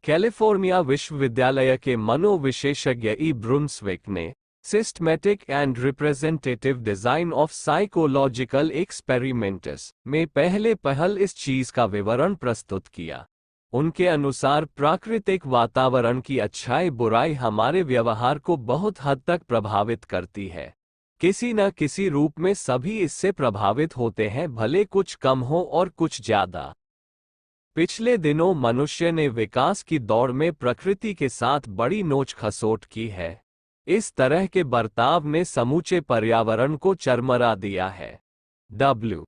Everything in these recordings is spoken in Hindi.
कैलिफोर्निया विश्वविद्यालय के मनोविशेषज्ञ ई ब्रुन्सविक ने systematic and representative design of psychological experiments में पहले पहल इस चीज का विवरण प्रस्तुत किया। उनके अनुसार प्राकृतिक वातावरण की अच्छाई बुराई हमारे व्यवहार को बहुत हद तक प्रभावित करती है। किसी न किसी रूप में सभी इससे प्रभावित होते हैं, भले कुछ कम हो और कुछ ज्यादा। पिछले दिनों मनुष्य ने विकास की दौड़ में प्रकृति के साथ बड़ी नोच खसोट की है। इस तरह के बर्ताव ने समूचे पर्यावरण को चरमरा दिया है। W.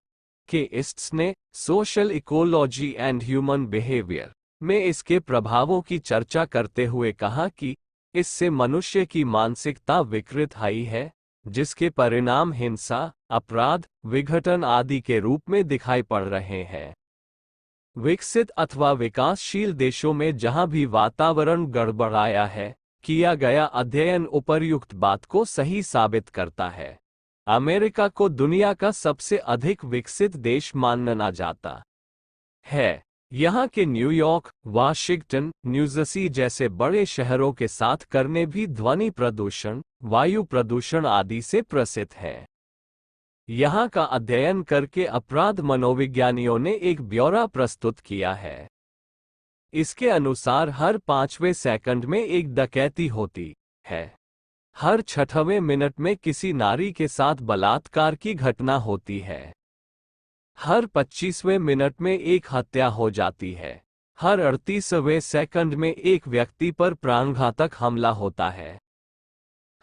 के इस्ट्स ने social ecology and human behaviour में इसके प्रभावों की चर्चा करते हुए कहा कि इससे मनुष्य की मानसिकता विकृत हुई है, जिसके परिणाम हिंसा, अपराध, विघटन आदि के रूप में दिखाई पड़ रहे हैं। विकसित अथवा विकासशील देशों में जहां भी वातावरण गड़बड़ाया है, किया गया अध्ययन उपर्युक्त बात को सही साबित करता है। अमेरिका को दुनिया का सबसे अधिक विकसित देश माना जाता है। यहाँ के न्यूयॉर्क, वाशिंगटन, न्यूजर्सी जैसे बड़े शहरों के साथ करने भी ध्वनि प्रदूषण, वायु प्रदूषण आदि से प्रसिद्ध है। यहाँ का अध्ययन करके अपराध मनोविज्ञानियों ने एक ब्यौरा प्रस्तुत किया है। इसके अनुसार हर 5वें सेकंड में एक डकैती होती है। हर 6वें मिनट में किसी नारी के साथ बलात्कार की घटना होती है। हर 25वें मिनट में एक हत्या हो जाती है। हर 38वें सेकंड में एक व्यक्ति पर प्राणघातक हमला होता है।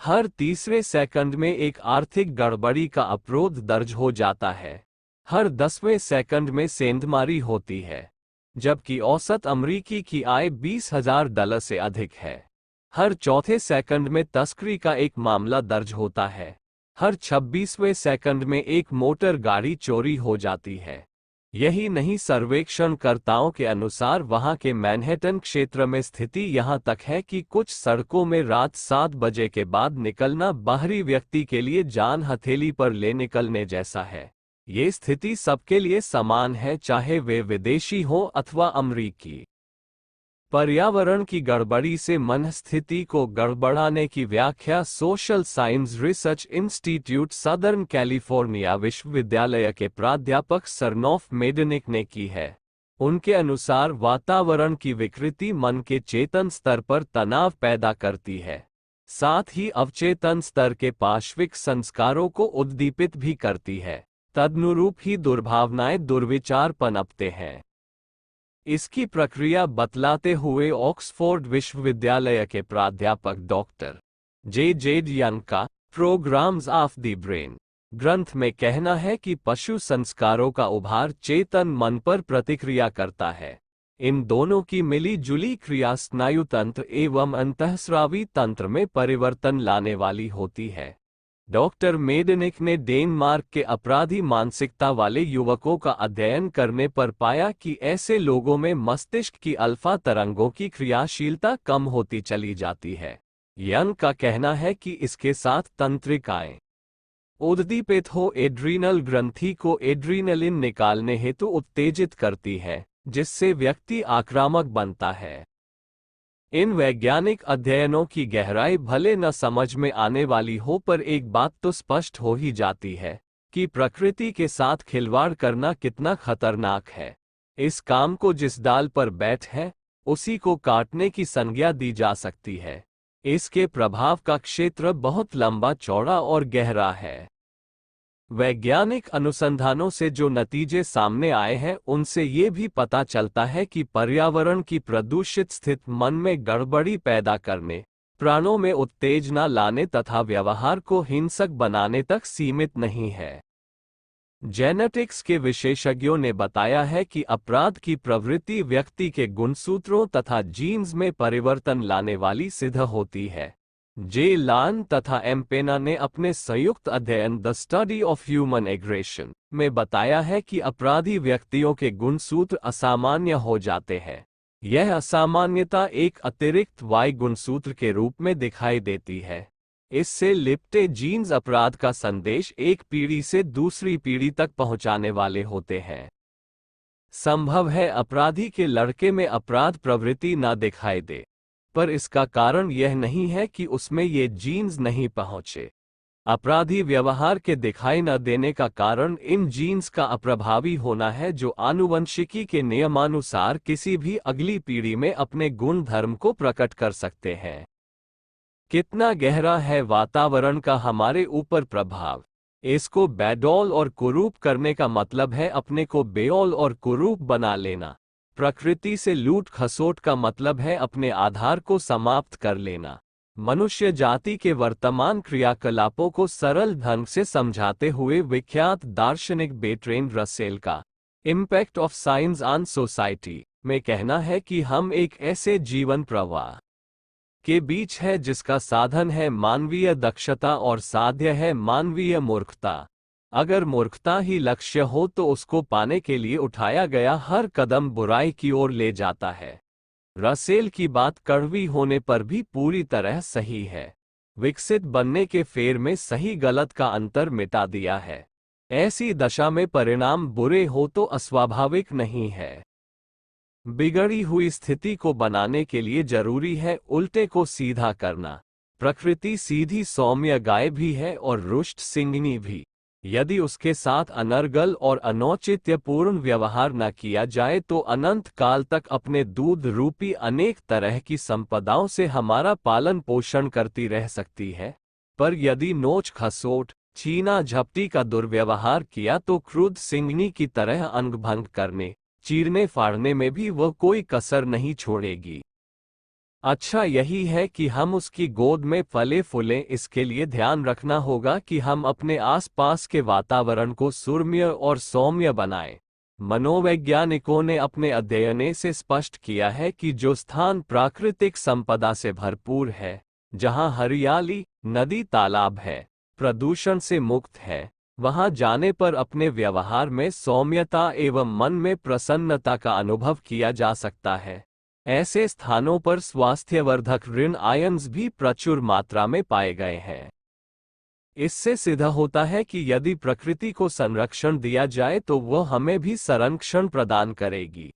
हर 3 सेकंड में एक आर्थिक गड़बड़ी का अपराध दर्ज हो जाता है। हर 10वें सेकंड में सेंधमारी होती है, जबकि औसत अमरीकी की आय $20,000 से अधिक है। हर 4थे सेकंड में तस्करी का एक मामला दर्ज होता है। हर 26वें सेकंड में एक मोटर गाड़ी चोरी हो जाती है। यही नहीं, सर्वेक्षणकर्ताओं के अनुसार वहां के मैनहट्टन क्षेत्र में स्थिति यहां तक है कि कुछ सड़कों में रात 7 बजे के बाद निकलना बाहरी व्यक्ति के लिए जान हथेली पर ले निकलने जैसा है। ये स्थिति सबके लिए समान है, चाहे वे विदेशी हो अथवा अमरीकी। पर्यावरण की गड़बड़ी से मनस्थिति को गड़बड़ाने की व्याख्या social science research institute southern California विश्वविद्यालय के प्राध्यापक सरनॉफ मेडनिक ने की है। उनके अनुसार वातावरण की विकृति मन के चेतन स्तर पर तनाव पैदा करती है, साथ ही अवचेतन स्तर के पार्श्विक संस्कारों को उद्दीपित भी करती है। तदनुरूप ही दुर्भावनाएं, दुर्विचार पनपते हैं। इसकी प्रक्रिया बतलाते हुए ऑक्सफोर्ड विश्वविद्यालय के प्राध्यापक डॉक्टर जे यंग का प्रोग्राम्स ऑफ द ब्रेन ग्रंथ में कहना है कि पशु संस्कारों का उभार चेतन मन पर प्रतिक्रिया करता है। इन दोनों की मिली जुली क्रिया स्नायु तंत्र एवं अंतःस्रावी तंत्र में परिवर्तन लाने वाली होती है। डॉक्टर मेडनिक ने डेनमार्क के अपराधी मानसिकता वाले युवकों का अध्ययन करने पर पाया कि ऐसे लोगों में मस्तिष्क की अल्फा तरंगों की क्रियाशीलता कम होती चली जाती है। यंग का कहना है कि इसके साथ तंत्रिकाएं उद्दीपित हो एड्रीनल ग्रंथि को एड्रीनलिन निकालने हेतु उत्तेजित करती है, जिससे व्यक्ति आक्रामक बनता है। इन वैज्ञानिक अध्ययनों की गहराई भले न समझ में आने वाली हो, पर एक बात तो स्पष्ट हो ही जाती है कि प्रकृति के साथ खिलवाड़ करना कितना खतरनाक है। इस काम को जिस डाल पर बैठ है, उसी को काटने की संज्ञा दी जा सकती है। इसके प्रभाव का क्षेत्र बहुत लंबा चौड़ा और गहरा है। वैज्ञानिक अनुसंधानों से जो नतीजे सामने आए हैं, उनसे ये भी पता चलता है कि पर्यावरण की प्रदूषित स्थिति मन में गड़बड़ी पैदा करने, प्राणों में उत्तेजना लाने तथा व्यवहार को हिंसक बनाने तक सीमित नहीं है। जेनेटिक्स के विशेषज्ञों ने बताया है कि अपराध की प्रवृत्ति व्यक्ति के गुणसूत्रों तथा जीन्स में परिवर्तन लाने वाली सिद्ध होती है। जे लान तथा एम पेना ने अपने संयुक्त अध्ययन the study of human aggression में बताया है कि अपराधी व्यक्तियों के गुणसूत्र असामान्य हो जाते हैं। यह असामान्यता एक अतिरिक्त वाई गुणसूत्र के रूप में दिखाई देती है। इससे लिपटे जीन्स अपराध का संदेश एक पीढ़ी से दूसरी पीढ़ी तक पहुंचाने वाले होते हैं। संभव है अपराधी के लड़के में अपराध प्रवृत्ति ना दिखाई दे, पर इसका कारण यह नहीं है कि उसमें ये जीन्स नहीं पहुंचे। अपराधी व्यवहार के दिखाई न देने का कारण इन जीन्स का अप्रभावी होना है, जो आनुवंशिकी के नियमानुसार किसी भी अगली पीढ़ी में अपने गुण धर्म को प्रकट कर सकते हैं। कितना गहरा है वातावरण का हमारे ऊपर प्रभाव। इसको बेडौल और कुरूप करने का मतलब है अपने को बेऔल और कुरूप बना लेना। प्रकृति से लूट खसोट का मतलब है अपने आधार को समाप्त कर लेना। मनुष्य जाति के वर्तमान क्रियाकलापों को सरल ढंग से समझाते हुए विख्यात दार्शनिक बेर्ट्रैंड रसेल का impact of science on society में कहना है कि हम एक ऐसे जीवन प्रवाह के बीच है जिसका साधन है मानवीय दक्षता और साध्य है मानवीय मूर्खता। अगर मूर्खता ही लक्ष्य हो तो उसको पाने के लिए उठाया गया हर कदम बुराई की ओर ले जाता है। रसेल की बात कड़वी होने पर भी पूरी तरह सही है। विकसित बनने के फेर में सही गलत का अंतर मिटा दिया है। ऐसी दशा में परिणाम बुरे हो तो अस्वाभाविक नहीं है। बिगड़ी हुई स्थिति को बनाने के लिए जरूरी है उल्टे को सीधा करना। प्रकृति सीधी सौम्य गाय भी है और रुष्ट सिंगनी भी। यदि उसके साथ अनर्गल और अनौचित्यपूर्ण व्यवहार न किया जाए तो अनंत काल तक अपने दूध रूपी अनेक तरह की संपदाओं से हमारा पालन पोषण करती रह सकती है। पर यदि नोच खसोट छीना झपटी का दुर्व्यवहार किया तो क्रुद्ध सिंगनी की तरह अंगभंग करने चीरने फाड़ने में भी वह कोई कसर नहीं छोड़ेगी। अच्छा यही है कि हम उसकी गोद में फले फूलें। इसके लिए ध्यान रखना होगा कि हम अपने आसपास के वातावरण को सुरम्य और सौम्य बनाएं। मनोवैज्ञानिकों ने अपने अध्ययन से स्पष्ट किया है कि जो स्थान प्राकृतिक संपदा से भरपूर है, जहां हरियाली, नदी, तालाब है, प्रदूषण से मुक्त है, वहां जाने पर अपने व्यवहार में सौम्यता एवं मन में प्रसन्नता का अनुभव किया जा सकता है। ऐसे स्थानों पर स्वास्थ्यवर्धक ऋण आयन्स भी प्रचुर मात्रा में पाए गए हैं। इससे सिद्ध होता है कि यदि प्रकृति को संरक्षण दिया जाए तो वह हमें भी संरक्षण प्रदान करेगी।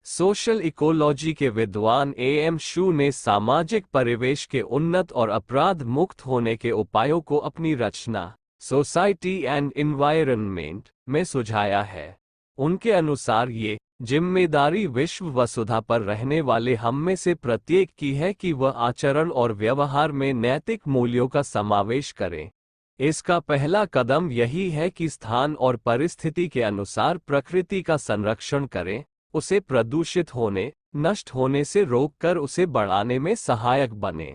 सोशल इकोलॉजी के विद्वान एम शू ने सामाजिक परिवेश के उन्नत और अपराध मुक्त होने के उपायों को अपनी रचना सोसाइटी एंड एनवायरनमेंट में सुझाया है। उनके अनुसार ये जिम्मेदारी विश्व वसुधा पर रहने वाले हम में से प्रत्येक की है कि वह आचरण और व्यवहार में नैतिक मूल्यों का समावेश करे। इसका पहला कदम यही है कि स्थान और परिस्थिति के अनुसार प्रकृति का संरक्षण करें, उसे प्रदूषित होने, नष्ट होने से रोककर उसे बढ़ाने में सहायक बने।